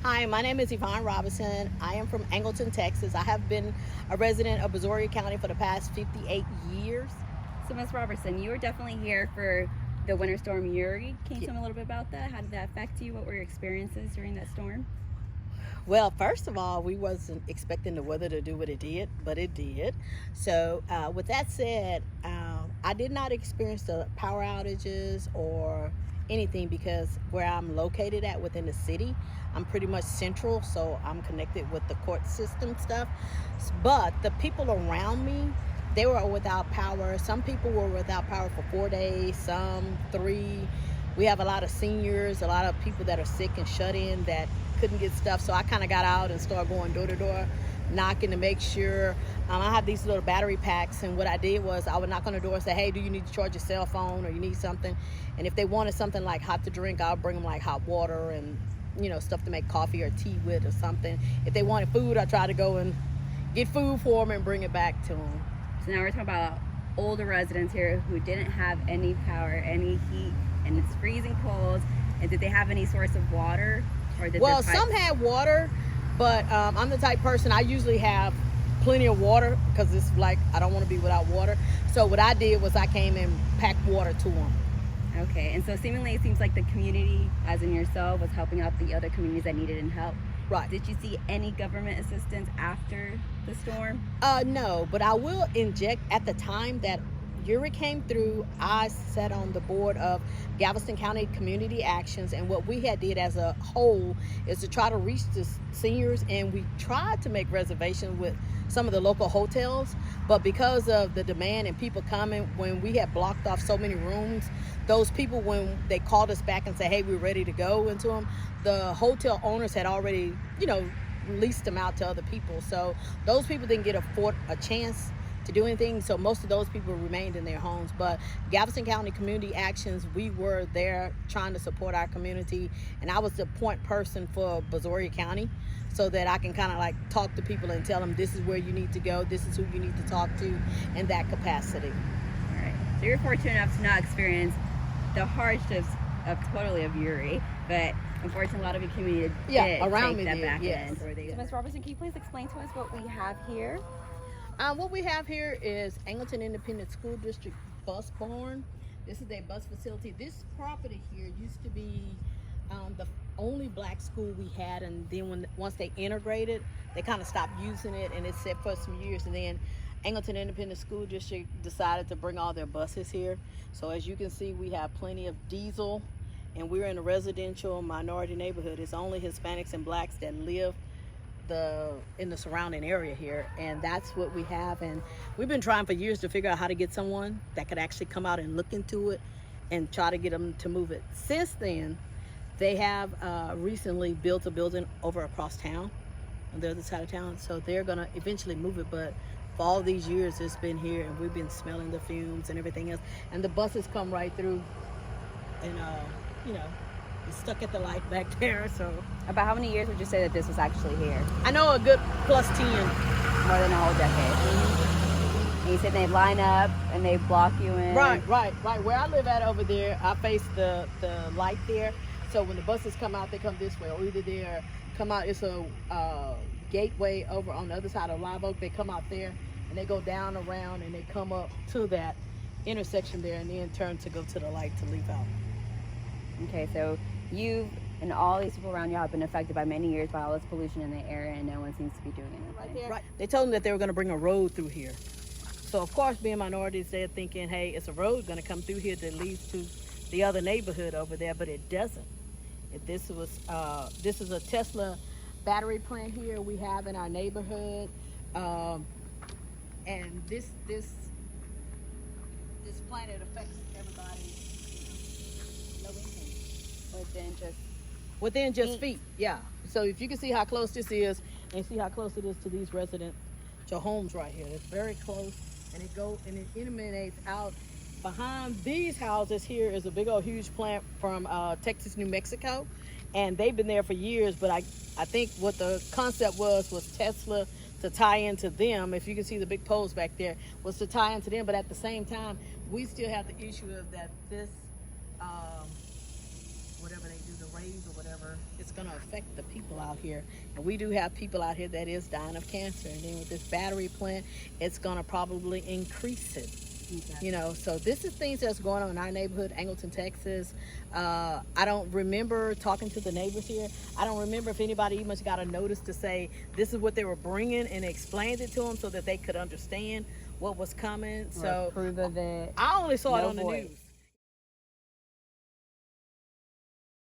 Hi, my name is Yvonne Robinson. I am from Angleton, Texas. I have been a resident of Brazoria County for the past 58 years. So, Ms. Robertson, you were definitely here for the winter storm Uri. Can you tell me a little bit about that? How did that affect you? What were your experiences during that storm? Well, first of all, we wasn't expecting the weather to do what it did, but it did. So, with that said, I did not experience the power outages or anything because where I'm located at within the city, I'm pretty much central, so I'm connected with the court system stuff. But the people around me, they were without power. Some people were without power for 4 days, some 3. We have a lot of seniors, a lot of people that are sick and shut in that couldn't get stuff. So I kind of got out and started going door to door, knocking to make sure. I have these little battery packs, and what I did was I would knock on the door and say, hey, do you need to charge your cell phone or you need something? And if they wanted something like hot to drink, I'll bring them like hot water and stuff to make coffee or tea with or something. If they wanted food, I try to go and get food for them and bring it back to them. So now we're talking about older residents here who didn't have any power, any heat, and it's freezing cold. And did they have any source of water? Or did well, some had water, but I'm the type person, I usually have plenty of water because it's like I don't want to be without water. So what I did was I came and packed water to them. Okay, and so seemingly it seems like the community, as in yourself, was helping out the other communities that needed help. Right. Did you see any government assistance after the storm? No, but I will inject at the time that Uri came through. I sat on the board of Galveston County Community Actions, and what we had did as a whole is to try to reach the seniors, and we tried to make reservations with some of the local hotels, but because of the demand and people coming, when we had blocked off so many rooms, those people, when they called us back and said, hey, we're ready to go into them, the hotel owners had already leased them out to other people. So those people didn't get a chance to do anything, so most of those people remained in their homes. But Galveston County Community Actions, we were there trying to support our community, and I was the point person for Brazoria County, so that I can kind of like talk to people and tell them this is where you need to go, this is who you need to talk to, in that capacity. All right, so you're fortunate enough to not experience the hardships of Uri, but unfortunately a lot of your community did around take me that did, back yes. in. So Ms. Robertson, can you please explain to us what we have here? What we have here is Angleton Independent School District bus barn. This is their bus facility. This property here used to be the only black school we had, and then once they integrated, they kind of stopped using it, and it sat for some years, and then Angleton Independent School District decided to bring all their buses here. So as you can see, we have plenty of diesel, and we're in a residential minority neighborhood. It's only Hispanics and blacks that live in the surrounding area here, and that's what we have. And we've been trying for years to figure out how to get someone that could actually come out and look into it and try to get them to move it. Since then, they have recently built a building over across town on the other side of town, so they're gonna eventually move it. But for all these years it's been here, and we've been smelling the fumes and everything else, and the buses come right through, and it's stuck at the light back there. So About how many years would you say that this was actually here? I know a good plus 10. More than a whole decade. And you said they line up and they block you in. Right. Where I live at over there, I face the light there. So when the buses come out, they come this way, or either they come out. It's a gateway over on the other side of Live Oak. They come out there and they go down around and they come up to that intersection there, and then turn to go to the light to leave out. Okay, so you and all these people around you have been affected by many years by all this pollution in the area, and no one seems to be doing anything. Right. They told them that they were going to bring a road through here. So of course, being minorities, they're thinking, hey, it's a road going to come through here that leads to the other neighborhood over there, but it doesn't. This is a Tesla battery plant here we have in our neighborhood, and this planet affects everybody. Within just feet, yeah. So if you can see how close this is, and see how close it is to these residential homes right here, it's very close, and it emanates out. Behind these houses here is a big old huge plant from Texas, New Mexico, and they've been there for years. But I think what the concept was Tesla to tie into them. If you can see the big poles back there, was to tie into them. But at the same time, we still have the issue of that this whatever they do, the rays or whatever, it's going to affect the people out here. And we do have people out here that is dying of cancer. And then with this battery plant, it's going to probably increase it. Okay. You know, so this is things that's going on in our neighborhood, Angleton, Texas. I don't remember talking to the neighbors here. I don't remember if anybody even got a notice to say this is what they were bringing and explained it to them so that they could understand what was coming. Or so approve of it. I only saw it No on the voice. news.